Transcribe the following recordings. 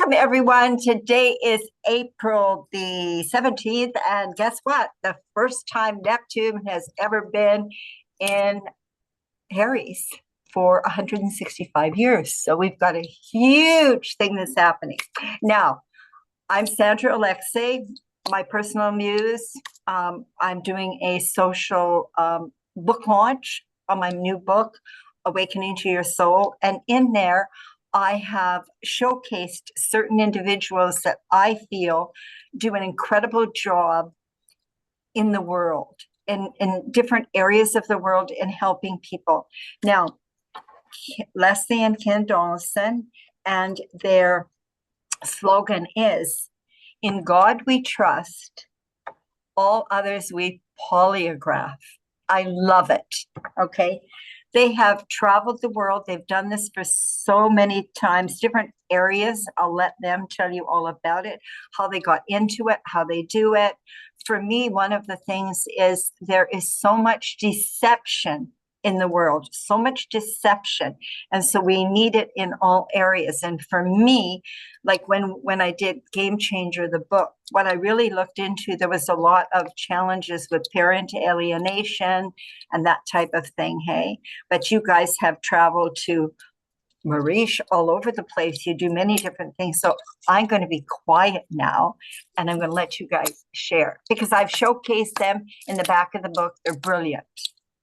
Welcome, everyone. Today is April the 17th, and guess what? The first time Neptune has ever been in Aries for 165 years. So we've got a huge thing that's happening. Now, I'm Sandra Alexei, my personal muse. I'm doing a social book launch on my new book, Awakening to Your Soul. And in there, I have showcased certain individuals that I feel do an incredible job in the world, in different areas of the world, in helping people. Now, Lesley and Ken Donaldson, and their slogan is, "In God we trust, all others we polygraph." I love it. Okay. They have traveled the world. They've done this for so many times, different areas. I'll let them tell you all about it, how they got into it, how they do it. For me, one of the things is there is so much deception in the world, so much deception. And so we need it in all areas. And for me, like when I did Game Changer, the book, what I really looked into, there was a lot of challenges with parent alienation and that type of thing, hey? But you guys have traveled to Maurice all over the place. You do many different things. So I'm going to be quiet now, and I'm going to let you guys share, because I've showcased them in the back of the book. They're brilliant.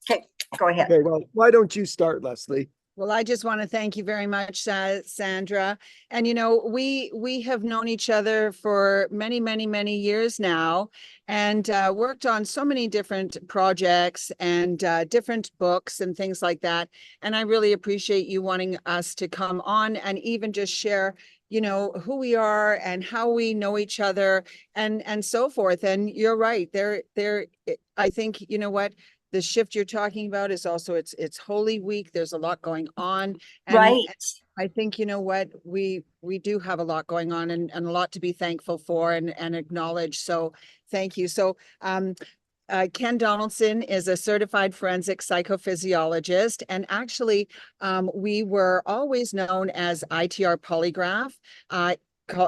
Okay, go ahead. Okay, well, why don't you start, Lesley? Well, I just want to thank you very much, Sandra. And, you know, we have known each other for many, many, many years now, and worked on so many different projects and different books and things like that. And I really appreciate you wanting us to come on and even just share, you know, who we are and how we know each other and so forth. And you're right. I think, you know what? The shift you're talking about is also it's Holy Week. There's a lot going on. And Right. I think, you know what, we do have a lot going on and a lot to be thankful for and acknowledge. So thank you. So Ken Donaldson is a certified forensic psychophysiologist. And actually, we were always known as ITR Polygraph.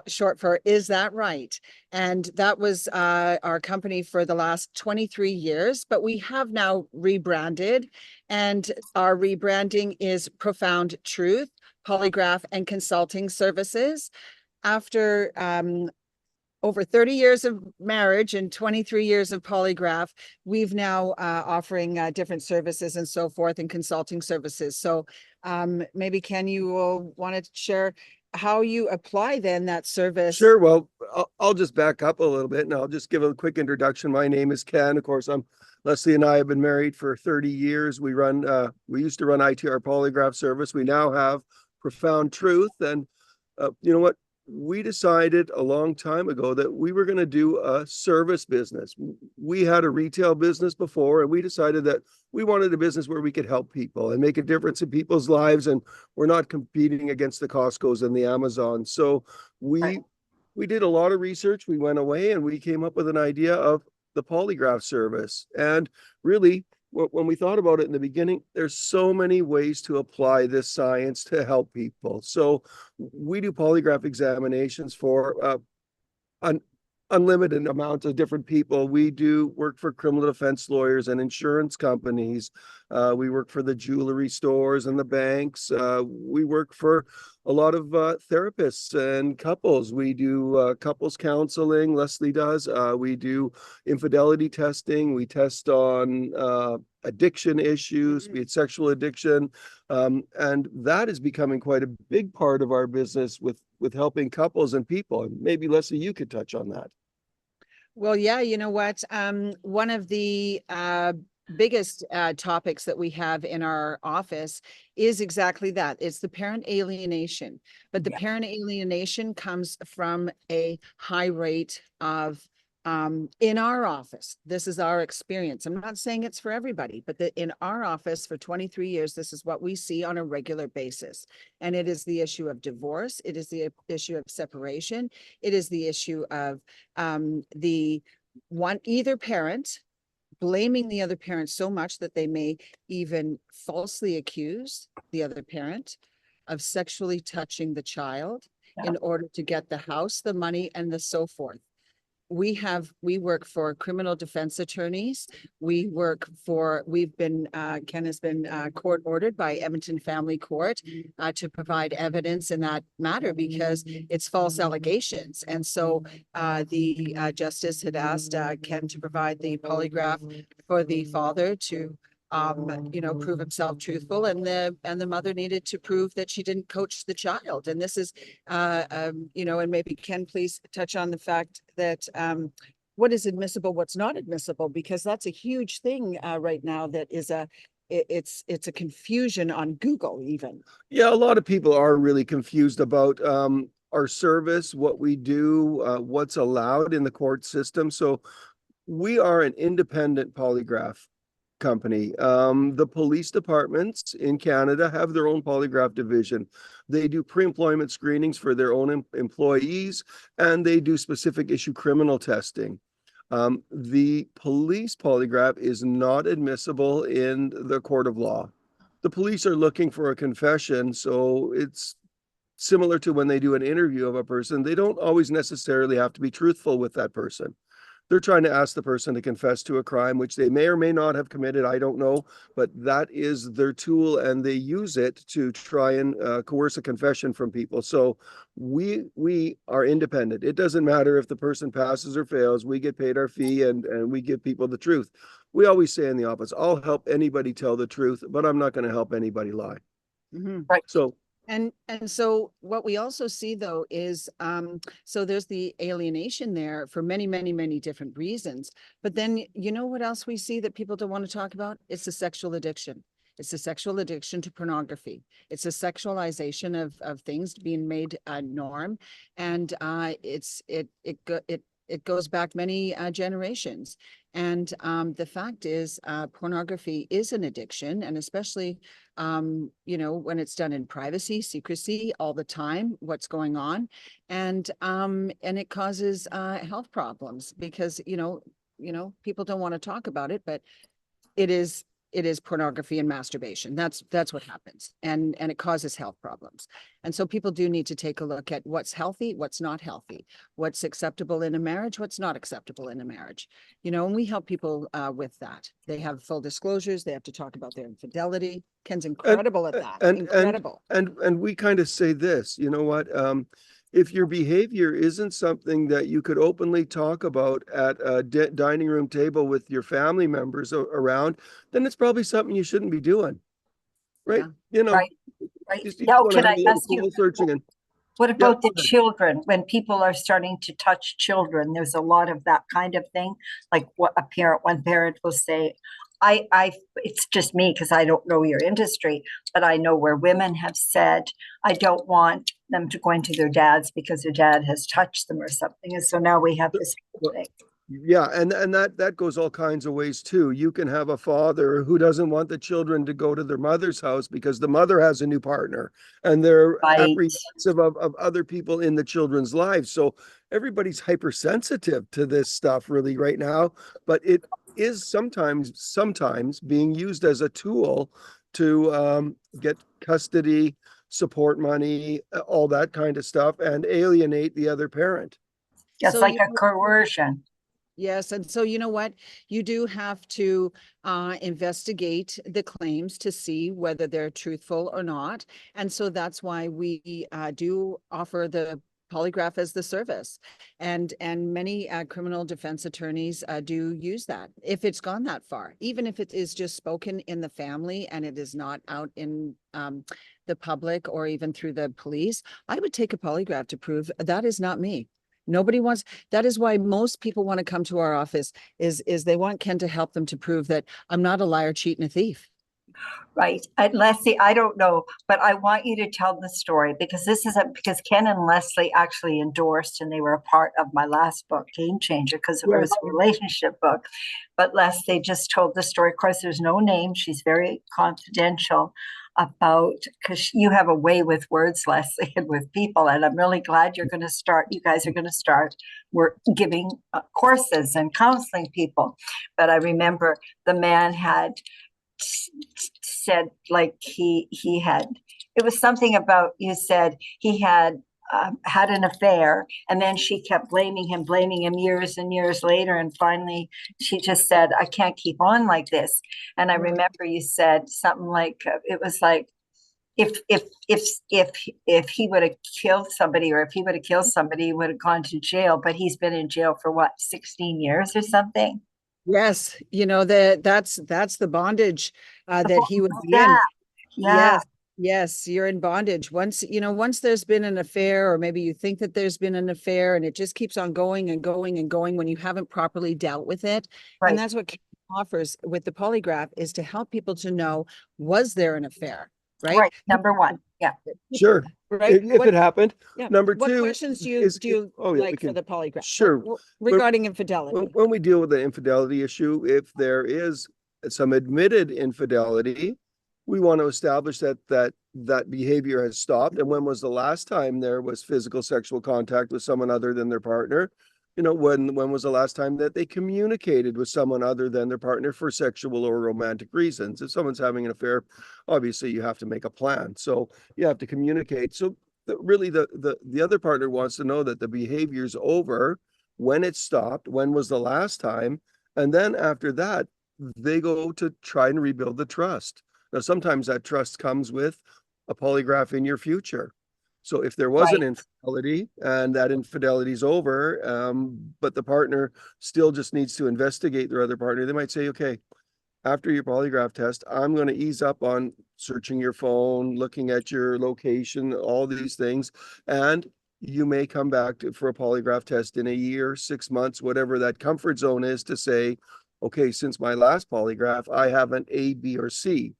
Short for Is That Right? And that was our company for the last 23 years, but we have now rebranded, and our rebranding is Profound Truth Polygraph and Consulting Services. After over 30 years of marriage and 23 years of polygraph, we've now offering different services and so forth, and consulting services. So maybe Ken, you will want to share how you apply then that service. Sure. Well, I'll just back up a little bit and I'll just give a quick introduction. My name is Ken. Of course, Lesley and I have been married for 30 years. We used to run ITR Polygraph service. We now have Profound Truth. And you know what? We decided a long time ago that we were going to do a service business. We had a retail business before, and we decided that we wanted a business where we could help people and make a difference in people's lives. And we're not competing against the Costcos and the Amazons. So we did a lot of research. We went away and we came up with an idea of the polygraph service. And really, when we thought about it in the beginning, there's so many ways to apply this science to help people. So we do polygraph examinations for an unlimited amount of different people. We do work for criminal defense lawyers and insurance companies. We work for the jewelry stores and the banks. We work for a lot of therapists and couples. We do couples counseling, Lesley does. We do infidelity testing. We test on addiction issues, be it sexual addiction. And that is becoming quite a big part of our business with helping couples and people. And maybe, Lesley, you could touch on that. Well, yeah, you know what? One of the biggest topics that we have in our office is exactly that. It's the parent alienation. But the parent alienation comes from a high rate of in our office. This is our experience. I'm not saying it's for everybody, but in our office for 23 years, this is what we see on a regular basis. And it is the issue of divorce. It is the issue of separation. It is the issue of either parent blaming the other parent so much that they may even falsely accuse the other parent of sexually touching the child. in order to get the house, the money, and the so forth. We work for criminal defense attorneys. We've been, Ken has been court ordered by Edmonton Family Court to provide evidence in that matter because it's false allegations. And so the justice had asked Ken to provide the polygraph for the father to prove himself truthful, and the mother needed to prove that she didn't coach the child. And this is, and maybe Ken, please touch on the fact that what is admissible, what's not admissible, because that's a huge thing right now. That is it's a confusion on Google even. Yeah, a lot of people are really confused about our service, what we do, what's allowed in the court system. So we are an independent polygraph company. The police departments in Canada have their own polygraph division. They do pre-employment screenings for their own employees, and they do specific issue criminal testing. The police polygraph is not admissible in the court of law. The police are looking for a confession, so it's similar to when they do an interview of a person. They don't always necessarily have to be truthful with that person. They're trying to ask the person to confess to a crime, which they may or may not have committed. I don't know, but that is their tool, and they use it to try and coerce a confession from people. So we are independent. It doesn't matter if the person passes or fails. We get paid our fee, and we give people the truth. We always say in the office, I'll help anybody tell the truth, but I'm not going to help anybody lie. Mm-hmm. Right. So And so what we also see though is, so there's the alienation there for many, many, many different reasons. But then you know what else we see that people don't want to talk about? It's the sexual addiction. It's a sexual addiction to pornography. It's a sexualization of things being made a norm. And it goes back many generations. And the fact is, pornography is an addiction, and especially, when it's done in privacy, secrecy, all the time, what's going on, and it causes health problems because people don't want to talk about it, but it is pornography and masturbation. That's what happens. And it causes health problems. And so people do need to take a look at what's healthy, what's not healthy, what's acceptable in a marriage, what's not acceptable in a marriage. And we help people with that. They have full disclosures. They have to talk about their infidelity. Ken's incredible at that. Incredible. And we kind of say this, you know what? If your behavior isn't something that you could openly talk about at a dining room table with your family members around, then it's probably something you shouldn't be doing. Right? Yeah. Right. Now, can I ask you, what about the children? When people are starting to touch children, there's a lot of that kind of thing. Like one parent will say, it's just me because I don't know your industry, but I know where women have said, I don't want them to go into their dads because their dad has touched them or something. And so now we have this thing. Yeah, and that goes all kinds of ways too. You can have a father who doesn't want the children to go to their mother's house because the mother has a new partner, and they're apprehensive of other people in the children's lives. So everybody's hypersensitive to this stuff really right now, but it is sometimes being used as a tool to get custody, support money, all that kind of stuff, and alienate the other parent. It's like a coercion. Yes. And so, you know what, you do have to investigate the claims to see whether they're truthful or not. And so that's why we do offer the polygraph as the service. And many criminal defense attorneys do use that if it's gone that far, even if it is just spoken in the family and it is not out in the public or even through the police. I would take a polygraph to prove that is not me. Nobody wants, that is why most people want to come to our office is they want Ken to help them to prove that I'm not a liar, cheat, and a thief. Right. And Leslie, I don't know, but I want you to tell the story because because Ken and Leslie actually endorsed and they were a part of my last book, Game Changer, because it was a relationship book. But Leslie just told the story. Of course, there's no name. She's very confidential about, because you have a way with words, Leslie, and with people. And I'm really glad you guys are going to start. We're giving courses and counseling people. But I remember the man had said, like he had, it was something about, you said he had had an affair, and then she kept blaming him years and years later, and finally she just said, I can't keep on like this. And I remember you said something like, it was like, if he would have killed somebody, or if he would have killed somebody, he would have gone to jail, but he's been in jail for what, 16 years or something? Yes, that's the bondage that he was Yeah, in. yeah, Yes, you're in bondage. Once there's been an affair, or maybe you think that there's been an affair, and it just keeps on going and going and going when you haven't properly dealt with it. right, And that's what Karen offers with the polygraph, is to help people to know, was there an affair, right? right, number one, yeah. Sure. Right. If it happened. Yeah. Number What two questions do you is, like we for can, the polygraph? sure. Regarding infidelity. when we deal with the infidelity issue, if there is some admitted infidelity, we want to establish that behavior has stopped. And when was the last time there was physical sexual contact with someone other than their partner? When was the last time that they communicated with someone other than their partner for sexual or romantic reasons? If someone's having an affair, obviously you have to make a plan. So you have to communicate. So really the other partner wants to know that the behavior's over, when it stopped, when was the last time, and then after that, they go to try and rebuild the trust. Now, sometimes that trust comes with a polygraph in your future. So if there was an Right. infidelity and that infidelity is over, but the partner still just needs to investigate their other partner, they might say, okay, after your polygraph test, I'm going to ease up on searching your phone, looking at your location, all these things. And you may come back for a polygraph test in a year, 6 months, whatever that comfort zone is, to say, okay, since my last polygraph, I have an A, B, or C.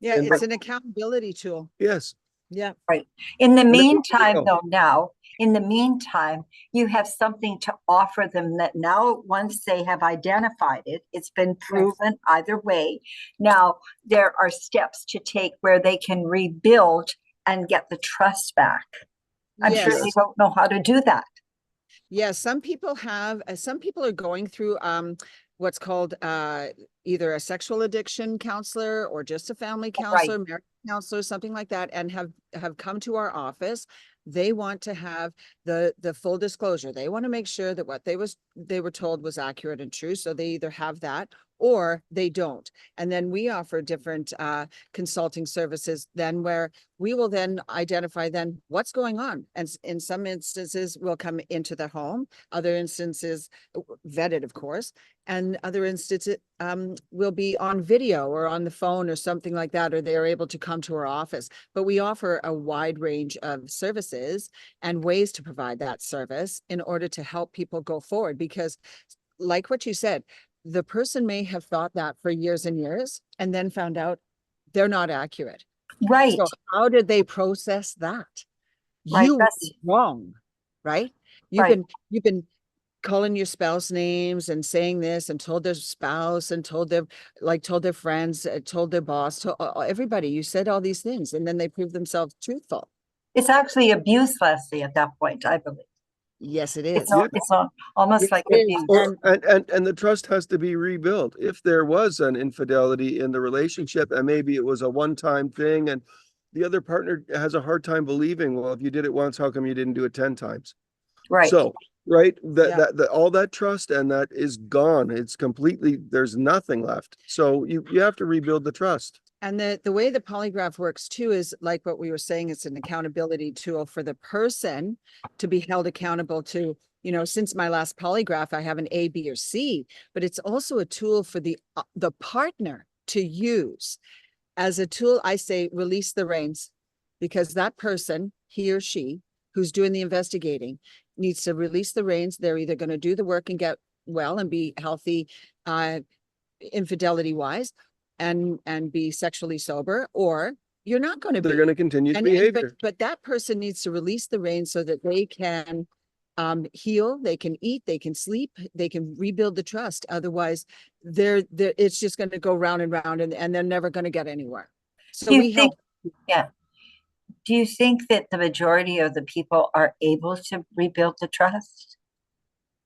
Yeah, And it's an accountability tool. yes. Yeah. Right. In the And then- meantime, oh, though, now, in the meantime, you have something to offer them that now, once they have identified it, it's been proven either way. Now, there are steps to take where they can rebuild and get the trust back. I'm sure they Yes. don't know how to do that. Yeah, some people are going through what's called either a sexual addiction counselor, or just a family counselor, marriage counselor, something like that, and have come to our office. They want to have the full disclosure. They want to make sure that what they were told was accurate and true. So they either have that or they don't. And then we offer different consulting services then, where we will then identify then what's going on. And in some instances, we'll come into the home, other instances vetted, of course, and other instances will be on video or on the phone or something like that, or they're able to come to our office. But we offer a wide range of services and ways to provide that service in order to help people go forward. Because like what you said, the person may have thought that for years and years, and then found out they're not accurate. Right. So how did they process that? Right, You were that's- wrong, right? Right. You've been calling your spouse names and saying this, and told their spouse, and told their friends, told their boss, to everybody. You said all these things, and then they prove themselves truthful. It's actually abuse, Leslie, at that point, I believe. Yes, it It's is. almost Yes, like it is. abuse. And the trust has to be rebuilt. If there was an infidelity in the relationship, and maybe it was a one-time thing, and the other partner has a hard time believing, well, if you did it once, how come you didn't do it 10 times? Right. So, right, Yeah. all that trust and that is gone. It's completely, there's nothing left. So you have to rebuild the trust. And the way the polygraph works too is like what we were saying, it's an accountability tool for the person to be held accountable to, since my last polygraph, I have an A, B, or C, but it's also a tool for the partner to use. As a tool, I say, release the reins, because that person, he or she, who's doing the investigating, needs to release the reins. They're either going to do the work and get well and be healthy, infidelity wise, and be sexually sober, or you're not going to be. They're going to continue the behavior. But that person needs to release the reins so that they can heal, they can eat, they can sleep, they can rebuild the trust. Otherwise, it's just going to go round and round, and they're never going to get anywhere. So we help. Yeah. Do you think that the majority of the people are able to rebuild the trust?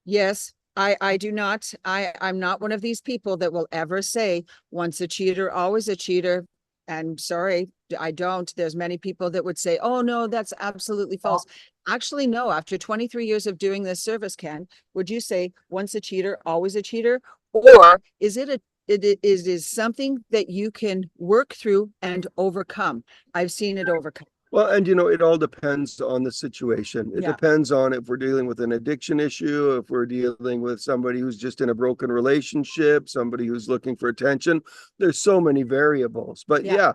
Yes. I do not. I'm not one of these people that will ever say once a cheater, always a cheater. And sorry, I don't. There's many people that would say, oh no, that's absolutely false. Actually, no, after 23 years of doing this service, Ken, would you say once a cheater, always a cheater? Or is it is something that you can work through and overcome? I've seen it overcome. Well, and it all depends on the situation. It Yeah. depends on if we're dealing with an addiction issue, if we're dealing with somebody who's just in a broken relationship, somebody who's looking for attention. There's so many variables. But yeah,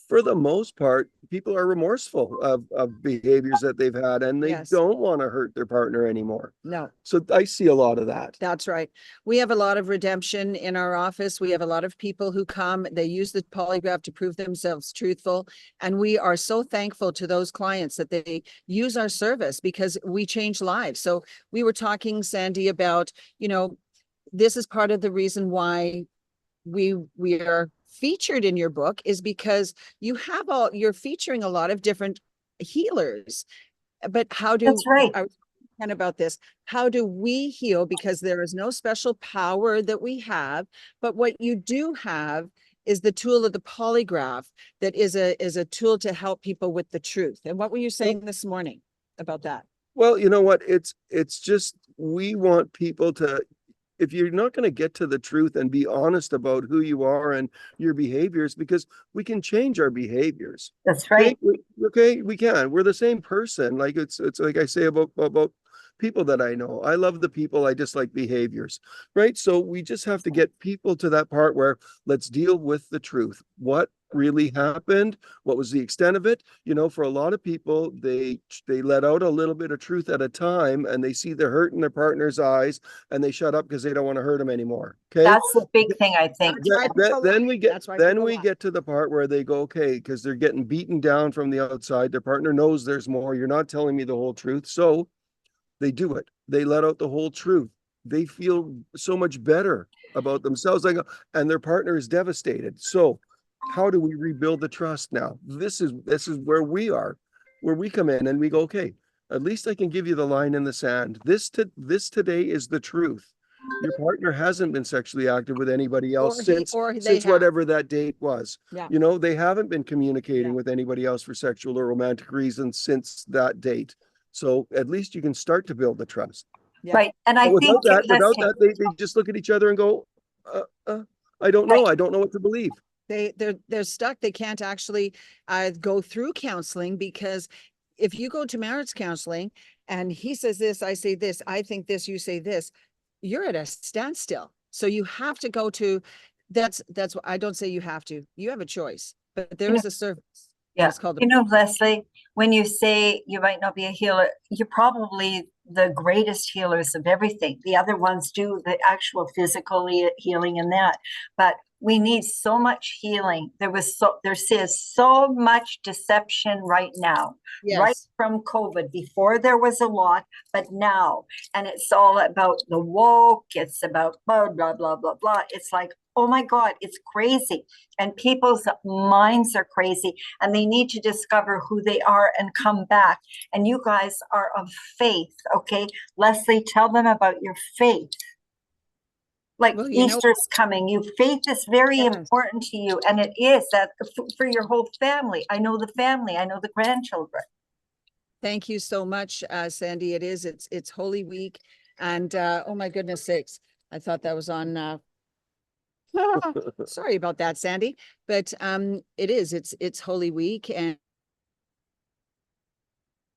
for the most part, people are remorseful of behaviors that they've had, and they Yes. don't want to hurt their partner anymore. No. So I see a lot of that. That's right. We have a lot of redemption in our office. We have a lot of people who come, they use the polygraph to prove themselves truthful. And we are so thankful to those clients that they use our service because we change lives. So we were talking, Sandy, about, this is part of the reason why we are featured in your book, is because you're featuring a lot of different healers. But how do That's right. I was talking about this? How do we heal? Because there is no special power that we have, but what you do have is the tool of the polygraph that is a tool to help people with the truth. And what were you saying this morning about that? Well, you know what? It's just, we want people to, if you're not going to get to the truth and be honest about who you are and your behaviors, because we can change our behaviors. That's right. Okay, we can. We're the same person. Like it's like I say about people that I know. I love the people, I dislike behaviors, right? So we just have to get people to that part where let's deal with the truth. What really happened? What was the extent of it? For a lot of people, they let out a little bit of truth at a time, and they see the hurt in their partner's eyes, and they shut up because they don't want to hurt them anymore. Okay, That's the big thing, I think. then we get to the part where they go, okay, because they're getting beaten down from the outside. Their partner knows there's more. You're not telling me the whole truth, so they do it. They let out the whole truth. They feel so much better about themselves, and their partner is devastated. So how do we rebuild the trust now? This is where we are, where we come in and we go, okay, at least I can give you the line in the sand. This today is the truth. Your partner hasn't been sexually active with anybody else since whatever that date was. Yeah. They haven't been communicating with anybody else for sexual or romantic reasons since that date. So at least you can start to build the trust. Yeah. Right. And I think without that, they just look at each other and go, I don't know. Right. I don't know what to believe. They're stuck. They can't actually go through counseling, because if you go to marriage counseling and he says this, I say this, I think this, you say this, you're at a standstill. So you have to go to, that's what I don't say you have to. You have a choice, but there is a service. Yeah. It's called Lesley, when you say you might not be a healer, you're probably the greatest healers of everything. The other ones do the actual physical healing and that, but we need so much healing. There is so much deception right now, right from COVID. Before there was a lot, but now, and it's all about the woke. It's about blah, blah, blah, blah, blah. It's like, oh my God, it's crazy. And people's minds are crazy, and they need to discover who they are and come back. And you guys are of faith, okay? Lesley, tell them about your faith. Like, Easter's coming. Faith is very important to you, and it is that for your whole family. I know the family. I know the grandchildren. Thank you so much, Sandy. It's Holy Week, and oh my goodness sakes, I thought that was on. Sorry about that, Sandy, but it's Holy Week, and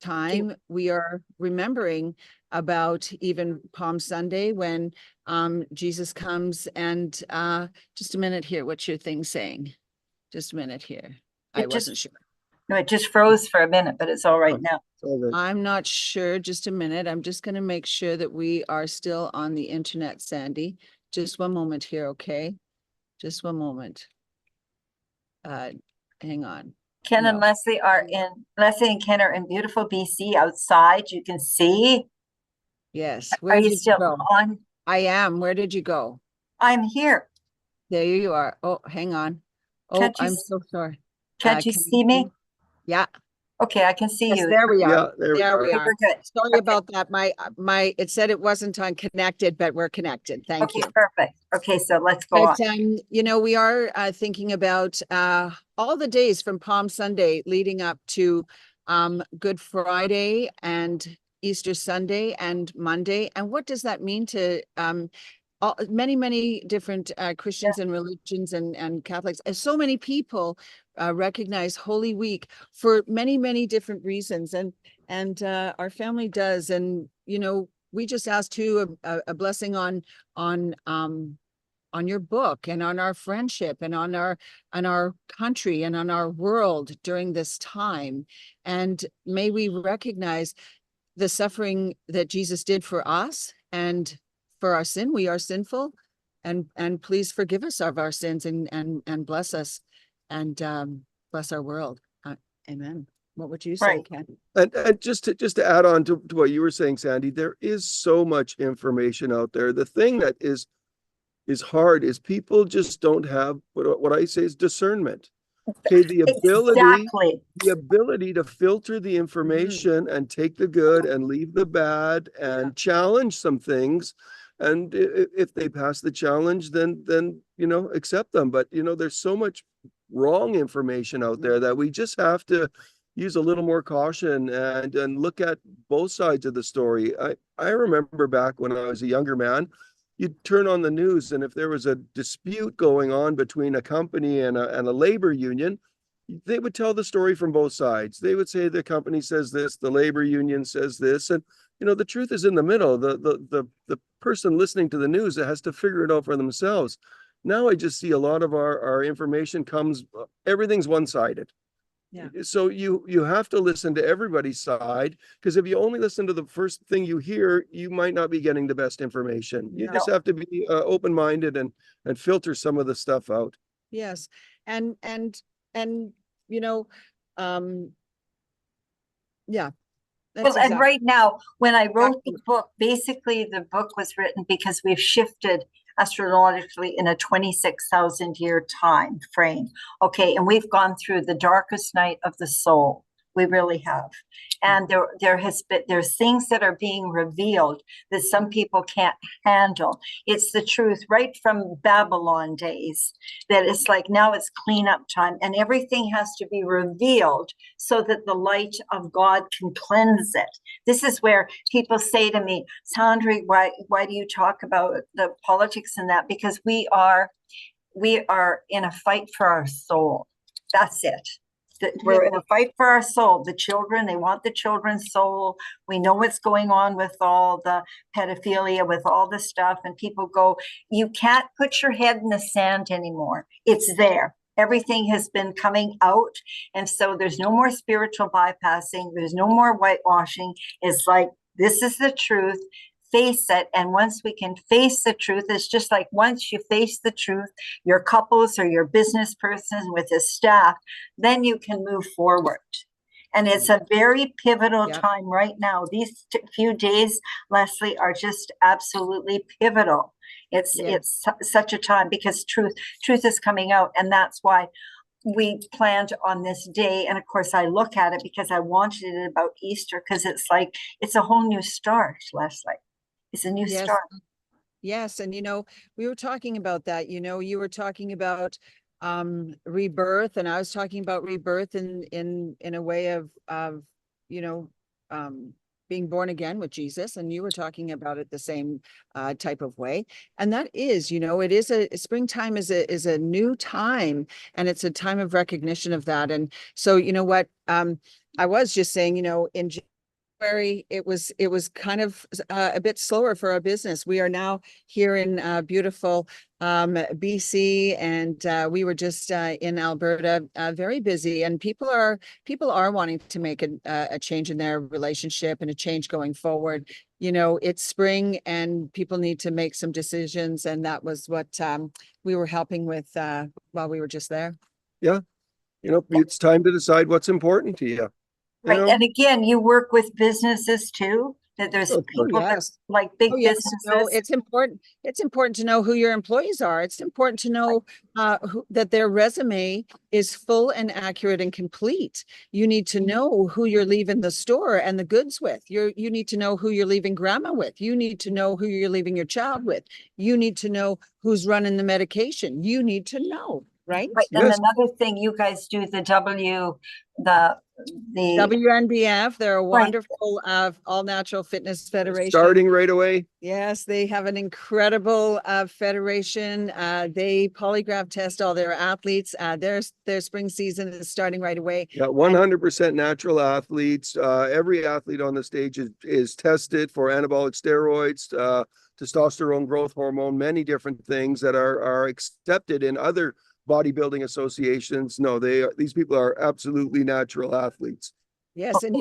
time we are remembering about even Palm Sunday when Jesus comes. And just a minute here, what's your thing saying? Just a minute here. I wasn't sure. No, it just froze for a minute, but it's all right now. I'm not sure. Just a minute. I'm just going to make sure that we are still on the internet, Sandy. Just one moment here, okay? Just one moment. Hang on. Ken and Lesley and Ken are in beautiful BC outside. You can see. Yes. Are you still on? I am. Where did you go? I'm here. There you are. Oh, hang on. Oh, I'm so sorry. Can't you see me? Yeah. Okay, I can see you. There we are. Yeah, there we are. We're good. Sorry about that. It said it wasn't on connected, but we're connected. Thank you. Perfect. Okay, so let's go on. We are thinking about all the days from Palm Sunday leading up to Good Friday and Easter Sunday and Monday. And what does that mean to many different Christians and religions and Catholics? So many people recognize Holy Week for many different reasons, and our family does. And we just asked too a blessing on your book and on our friendship and on our country and on our world during this time. And may we recognize the suffering that Jesus did for us and for our sin. We are sinful, and please forgive us of our sins and bless us and bless our world. Amen. What would you say, Ken? And just to add on to what you were saying, Sandy, there is so much information out there. The thing that is hard is people just don't have what I say is discernment. Okay, the ability to filter the information and take the good and leave the bad and challenge some things. And if they pass the challenge, then accept them. But there's so much wrong information out there that we just have to use a little more caution and look at both sides of the story. I remember back when I was a younger man, you'd turn on the news, and if there was a dispute going on between a company and a labor union, they would tell the story from both sides. They would say the company says this, the labor union says this, and the truth is in the middle. The person listening to the news has to figure it out for themselves. Now I just see a lot of our information everything's one-sided. Yeah. So you have to listen to everybody's side, because if you only listen to the first thing you hear, you might not be getting the best information. You just have to be open-minded and filter some of the stuff out. Yes. And yeah. Well, and right now, when I wrote the book, basically the book was written because we've shifted astrologically in a 26,000 year time frame. Okay, and we've gone through the darkest night of the soul. We really have. And there's things that are being revealed that some people can't handle. It's the truth right from Babylon days, that it's like now it's cleanup time and everything has to be revealed so that the light of God can cleanse it. This is where people say to me, Sandra, why do you talk about the politics and that? Because we are in a fight for our soul. That's it. We're in a fight for our soul. The children, they want the children's soul. We know what's going on with all the pedophilia, with all the stuff. And people go, you can't put your head in the sand anymore. It's there. Everything has been coming out. And so there's no more spiritual bypassing. There's no more whitewashing. It's like, this is the truth. Face it. And once we can face the truth, it's just like once you face the truth, your couples or your business person with his staff, then you can move forward. And it's a very pivotal time right now. These few days, Lesley, are just absolutely pivotal. It's such a time because truth is coming out. And that's why we planned on this day. And of course, I look at it because I wanted it about Easter, because it's like, it's a whole new start, Lesley. It's a new start. Yes. And, we were talking about that, you were talking about rebirth, and I was talking about rebirth in a way of being born again with Jesus. And you were talking about it the same type of way. And that is, it is springtime is a new time, and it's a time of recognition of that. And so, what I was just saying, in January, it was kind of a bit slower for our business. We are now here in beautiful BC, and we were just in Alberta, very busy. And people are wanting to make a change in their relationship and a change going forward. It's spring, and people need to make some decisions, and that was what we were helping with while we were just there. Yeah, it's time to decide what's important to you. Right. And again, you work with businesses too, that there's people that like big businesses. No, it's important to know who your employees are. It's important to know that their resume is full and accurate and complete. You need to know who you're leaving the store and the goods with. You need to know who you're leaving grandma with. You need to know who you're leaving your child with. You need to know who's running the medication. You need to know. right? Right, and Yes. another thing, you guys do the WNBF, they're a Right. wonderful all natural fitness federation. Starting right away. Yes, they have an incredible federation. They polygraph test all their athletes. Their spring season is starting right away. Yeah, 100% natural athletes. Every athlete on the stage is tested for anabolic steroids, testosterone growth hormone, many different things that are accepted in other bodybuilding associations. No, these people are absolutely natural athletes. Yes, and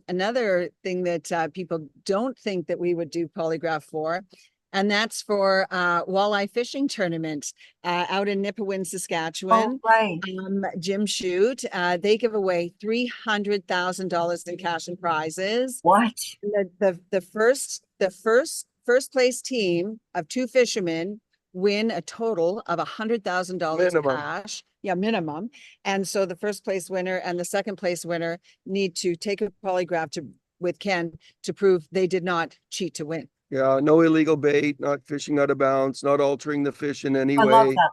another thing that people don't think that we would do polygraph for, and that's for walleye fishing tournament out in Nipawin, Saskatchewan. right. Jim Shoot, they give away $300,000 in cash and prizes. What? The first place team of 2 fishermen win a total of $100,000 cash. Yeah, minimum. And so the first place winner and the second place winner need to take a polygraph with Ken to prove they did not cheat to win. Yeah, no illegal bait, not fishing out of bounds, not altering the fish in any I love way. that.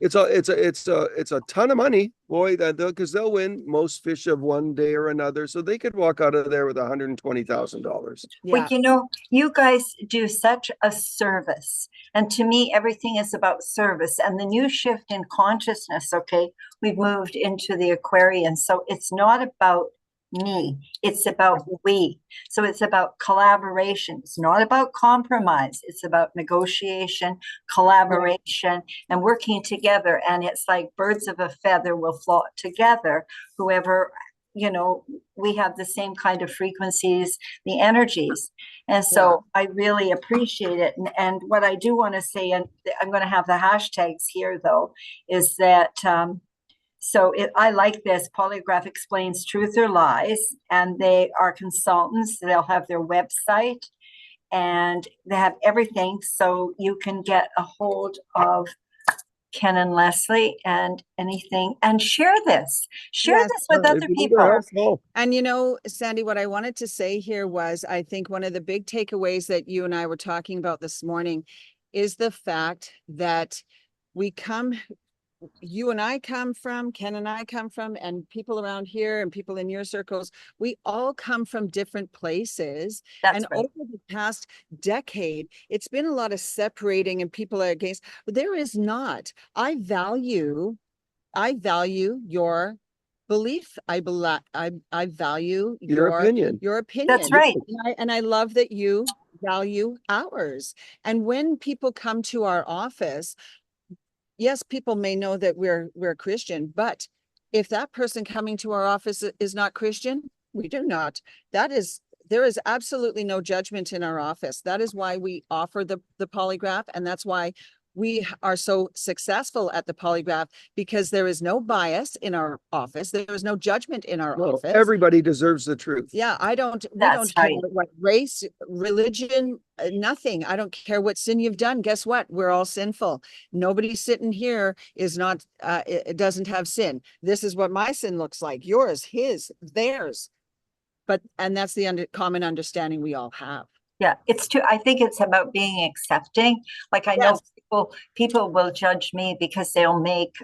It's a ton of money, boy, because they'll win most fish of one day or another. So they could walk out of there with $120,000. Yeah. Well, you guys do such a service. And to me, everything is about service. And the new shift in consciousness, okay, we've moved into the Aquarian. So it's not about me, it's about we. So it's about collaboration. It's not about compromise. It's about negotiation, collaboration, and working together. And it's like birds of a feather will flock together. Whoever, we have the same kind of frequencies, the energies. And so I really appreciate it. And what I do want to say, and I'm going to have the hashtags here though, is that I like this. Polygraph explains truth or lies, and they are consultants. They'll have their website, and they have everything, so you can get a hold of Ken and Lesley and anything, and share this with other people. And Sandy, what I wanted to say here was, I think one of the big takeaways that you and I were talking about this morning is the fact that you and I come from, Ken and I come from, and people around here and people in your circles, we all come from different places. That's right. Over the past decade, it's been a lot of separating and people are against, but there is not. I value your belief. I value your opinion. Your opinion. That's right. And I love that you value ours. And when people come to our office, yes, people may know that we're Christian, but if that person coming to our office is not Christian, we do not. There is absolutely no judgment in our office. That is why we offer the polygraph, and that's why we are so successful at the polygraph, because there is no bias in our office. There is no judgment in our office. Everybody deserves the truth. Yeah, we don't care what race, religion, nothing. I don't care what sin you've done. Guess what? We're all sinful. Nobody sitting here is not, it doesn't have sin. This is what my sin looks like. Yours, his, theirs. And that's the common understanding we all have. Yeah, I think it's about being accepting. Like I know people will judge me because they'll make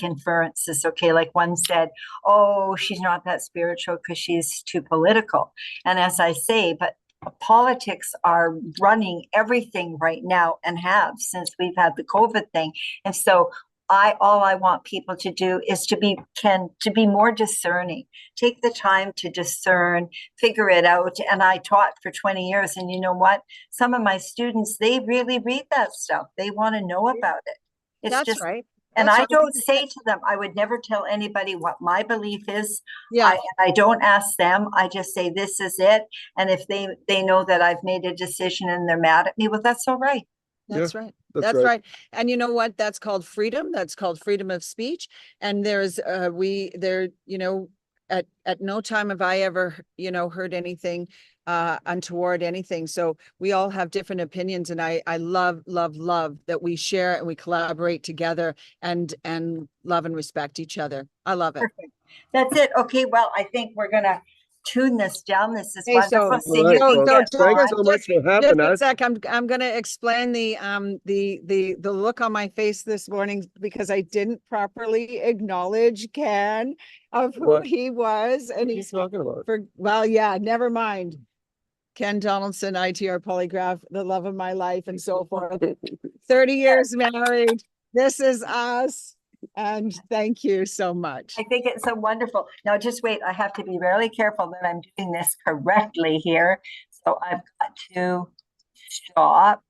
inferences. Okay, like one said, "Oh, she's not that spiritual because she's too political." And as I say, but politics are running everything right now and have since we've had the COVID thing. And so all I want people to do is to be more discerning. Take the time to discern, figure it out. And I taught for 20 years. And you know what? Some of my students, they really read that stuff. They want to know about it. That's right. And I don't say to them, I would never tell anybody what my belief is. Yeah. I don't ask them. I just say, this is it. And if they know that I've made a decision and they're mad at me, well, that's all right. That's right. That's right. And you know what? That's called freedom. That's called freedom of speech. And there's, at no time have I ever, heard anything untoward, anything. So we all have different opinions. And I love that we share and we collaborate together and love and respect each other. I love it. Perfect. That's it. Okay. Well, I think we're going to tune this down. This is Hey, so- wonderful. See, All you right, can well, get thanks on. so much for Just having a us. sec, I'm gonna explain the look on my face this morning because I didn't properly acknowledge Ken of who What? he was, and What are you he's talking about? well, yeah, never mind. Ken Donaldson, ITR Polygraph, the love of my life, and so forth. 30 years married. This is us, and thank you so much. I think it's so wonderful. Now, just wait. I have to be really careful that I'm doing this correctly here. So I've got to stop.